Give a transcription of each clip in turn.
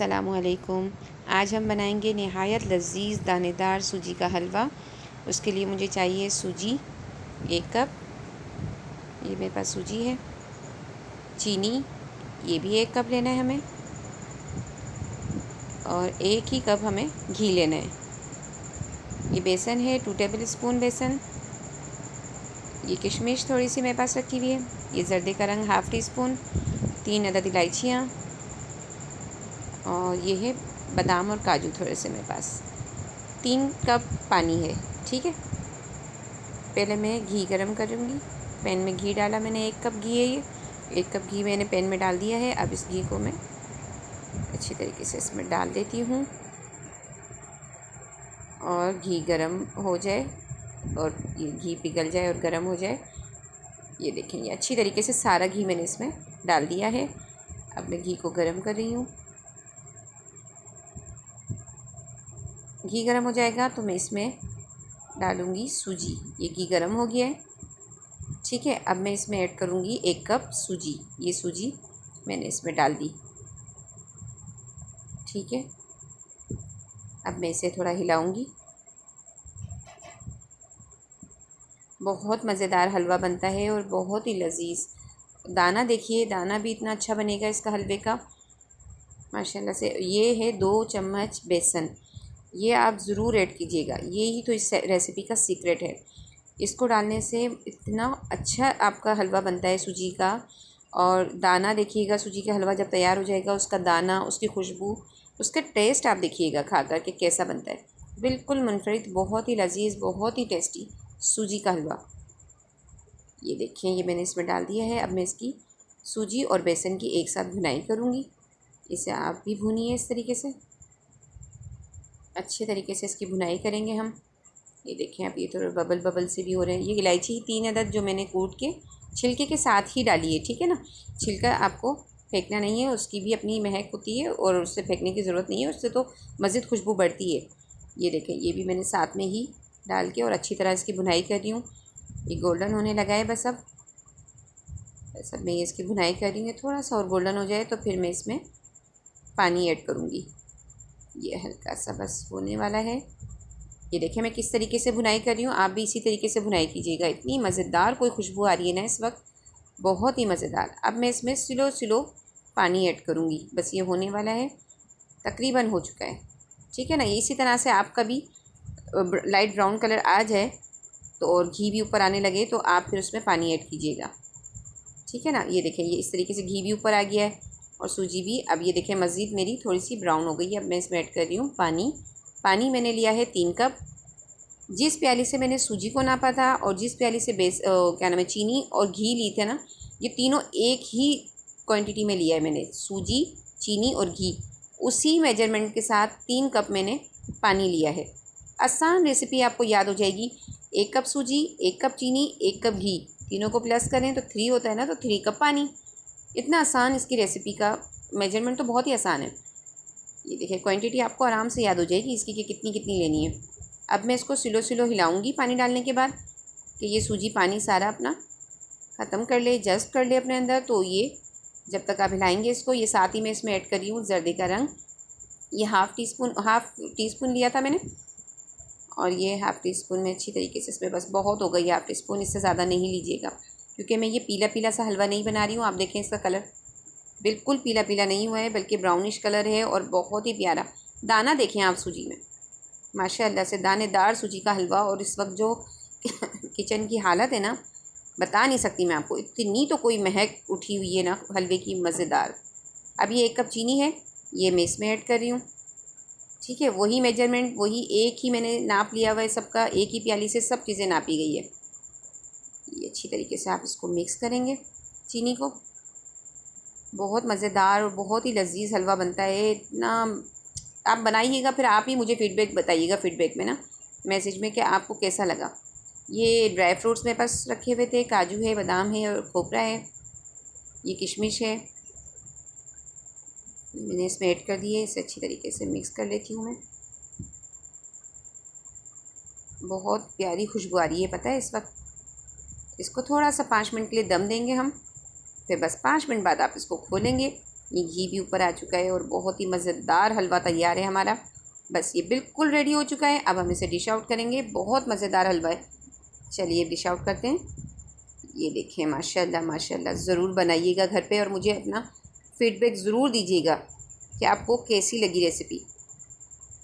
अस्सलामुअलैकुम। आज हम बनाएंगे नहायत लज़ीज़ दानेदार सूजी का हलवा। उसके लिए मुझे चाहिए सूजी 1 कप, ये मेरे पास सूजी है। चीनी, ये भी 1 कप लेना है हमें, और 1 ही कप हमें घी लेना है। ये बेसन है 2 टेबल स्पून बेसन। ये किशमिश थोड़ी सी मेरे पास रखी हुई है। ये ज़र्दे का रंग ½ टी स्पून। 3 अदद इलायचियाँ, और ये है बादाम और काजू थोड़े से मेरे पास। 3 कप पानी है, ठीक है। पहले मैं घी गरम करूँगी। पैन में घी डाला मैंने, 1 कप घी है ये। 1 कप घी मैंने पैन में डाल दिया है। अब इस घी को मैं अच्छी तरीके से इसमें डाल देती हूँ, और घी गरम हो जाए और ये घी पिघल जाए और गरम हो जाए। ये देखें, ये अच्छी तरीके से सारा घी मैंने इसमें डाल दिया है। अब मैं घी को गरम कर रही हूँ। घी गरम हो जाएगा तो मैं इसमें डालूँगी सूजी। ये घी गरम हो गया है, ठीक है। अब मैं इसमें ऐड करूँगी 1 कप सूजी। ये सूजी मैंने इसमें डाल दी, ठीक है। अब मैं इसे थोड़ा हिलाऊँगी। बहुत मज़ेदार हलवा बनता है और बहुत ही लज़ीज़। दाना देखिए, दाना भी इतना अच्छा बनेगा इसका हलवे का, माशाल्लाह से। ये है 2 चम्मच बेसन। ये आप ज़रूर ऐड कीजिएगा, ये ही तो इस रेसिपी का सीक्रेट है। इसको डालने से इतना अच्छा आपका हलवा बनता है सूजी का। और दाना देखिएगा, सूजी का हलवा जब तैयार हो जाएगा, उसका दाना, उसकी खुशबू, उसका टेस्ट आप देखिएगा खा कर के कैसा बनता है। बिल्कुल मुनफरिद, बहुत ही लजीज़, बहुत ही टेस्टी सूजी का हलवा। ये देखिए, ये मैंने इसमें डाल दिया है। अब मैं इसकी सूजी और बेसन की एक साथ भुनाई करूँगी। इसे आप भी भूनिए इस तरीके से, अच्छे तरीके से इसकी भुनाई करेंगे हम। ये देखें, अब ये तो बबल बबल से भी हो रहे हैं। ये इलायची 3 अदद जो मैंने कूट के छिलके के साथ ही डाली है, ठीक है ना। छिलका आपको फेंकना नहीं है, उसकी भी अपनी महक होती है और उससे फेंकने की ज़रूरत नहीं है, उससे तो मज़ीद खुशबू बढ़ती है। ये देखें, ये भी मैंने साथ में ही डाल के और अच्छी तरह इसकी भुनाई कर रही हूँ। ये गोल्डन होने लगा है बस अब मैं इसकी भुनाई कर रही हूँ। थोड़ा सा और गोल्डन हो जाए तो फिर मैं इसमें पानी ऐड करूँगी। ये हल्का सा बस होने वाला है। ये देखिए मैं किस तरीके से भुनाई कर रही हूँ, आप भी इसी तरीके से भुनाई कीजिएगा। इतनी मज़ेदार कोई खुशबू आ रही है ना इस वक्त, बहुत ही मज़ेदार। अब मैं इसमें स्लो स्लो पानी ऐड करूँगी। बस ये होने वाला है, तकरीबन हो चुका है, ठीक है ना। इसी तरह से आपका भी लाइट ब्राउन कलर आ जाए तो, और घी भी ऊपर आने लगे, तो आप फिर उसमें पानी ऐड कीजिएगा, ठीक है ना। ये देखें, ये इस तरीके से घी भी ऊपर आ गया है और सूजी भी। अब ये देखें, मज़ीद मेरी थोड़ी सी ब्राउन हो गई है। अब मैं इसमें ऐड कर रही हूँ पानी। पानी मैंने लिया है 3 कप। जिस प्याली से मैंने सूजी को नापा था और जिस प्याली से क्या नाम है, चीनी और घी ली थे ना, ये तीनों एक ही क्वांटिटी में लिया है मैंने। सूजी, चीनी और घी उसी मेजरमेंट के साथ 3 कप मैंने पानी लिया है। आसान रेसिपी आपको याद हो जाएगी। 1 कप सूजी, 1 कप चीनी, 1 कप घी, तीनों को प्लस करें तो 3 होता है ना, तो 3 कप पानी। इतना आसान इसकी रेसिपी का मेजरमेंट तो बहुत ही आसान है। ये देखिए, क्वांटिटी आपको आराम से याद हो जाएगी इसकी कि कितनी कितनी लेनी है। अब मैं इसको स्लो स्लो हिलाऊंगी पानी डालने के बाद, कि ये सूजी पानी सारा अपना ख़त्म कर ले, जस्ट कर ले अपने अंदर। तो ये जब तक आप हिलाएंगे इसको, ये साथ ही मैं इसमें ऐड कर रही हूँ ज़र्दे का रंग। ये हाफ़ टी स्पून लिया था मैंने, और ये ½ टी स्पून में अच्छी तरीके से इसमें, बस बहुत हो गई ½ टी स्पून, इससे ज़्यादा नहीं लीजिएगा, क्योंकि मैं ये पीला पीला सा हलवा नहीं बना रही हूँ। आप देखें, इसका कलर बिल्कुल पीला पीला नहीं हुआ है, बल्कि ब्राउनिश कलर है और बहुत ही प्यारा। दाना देखें आप सूजी में, माशाल्लाह से दानेदार सूजी का हलवा। और इस वक्त जो किचन की हालत है ना, बता नहीं सकती मैं आपको, इतनी तो कोई महक उठी हुई है ना हलवे की, मज़ेदार। अब ये 1 कप चीनी है, ये मैं इसमें ऐड कर रही हूँ, ठीक है। वही मेजरमेंट, वही एक ही मैंने नाप लिया हुआ है सबका, एक ही प्याली से सब चीज़ें नापी गई है। ये अच्छी तरीके से आप इसको मिक्स करेंगे चीनी को। बहुत मज़ेदार और बहुत ही लजीज़ हलवा बनता है। इतना आप बनाइएगा, फिर आप ही मुझे फ़ीडबैक बताइएगा, फ़ीडबैक में ना, मैसेज में, कि आपको कैसा लगा। ये ड्राई फ्रूट्स मेरे पास रखे हुए थे, काजू है, बादाम है और खोपरा है, ये किशमिश है, मैंने इसमें ऐड कर दिए। इसे अच्छी तरीके से मिक्स कर लेती हूँ मैं। बहुत प्यारी खुशबू आ रही है, पता है इस वक्त। इसको थोड़ा सा 5 मिनट के लिए दम देंगे हम, फिर बस 5 मिनट बाद आप इसको खोलेंगे ये घी भी ऊपर आ चुका है और बहुत ही मज़ेदार हलवा तैयार है हमारा। बस ये बिल्कुल रेडी हो चुका है। अब हम इसे डिश आउट करेंगे। बहुत मज़ेदार हलवा है। चलिए डिश आउट करते हैं। ये देखें, माशाल्लाह माशाल्लाह। ज़रूर बनाइएगा घर पे और मुझे अपना फ़ीडबैक ज़रूर दीजिएगा कि आपको कैसी लगी रेसिपी।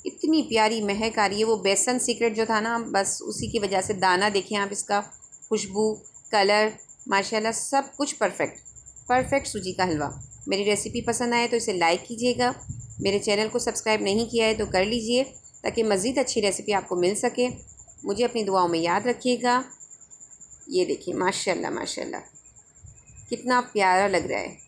इतनी प्यारी महक आ रही है। वो बेसन सीक्रेट जो था ना, बस उसी की वजह से। दाना देखें आप इसका, खुशबू, कलर, माशाल्लाह सब कुछ परफेक्ट परफेक्ट सूजी का हलवा। मेरी रेसिपी पसंद आए तो इसे लाइक कीजिएगा। मेरे चैनल को सब्सक्राइब नहीं किया है तो कर लीजिए ताकि मज़ीद अच्छी रेसिपी आपको मिल सके। मुझे अपनी दुआओं में याद रखिएगा। ये देखिए माशाल्लाह माशाल्लाह कितना प्यारा लग रहा है।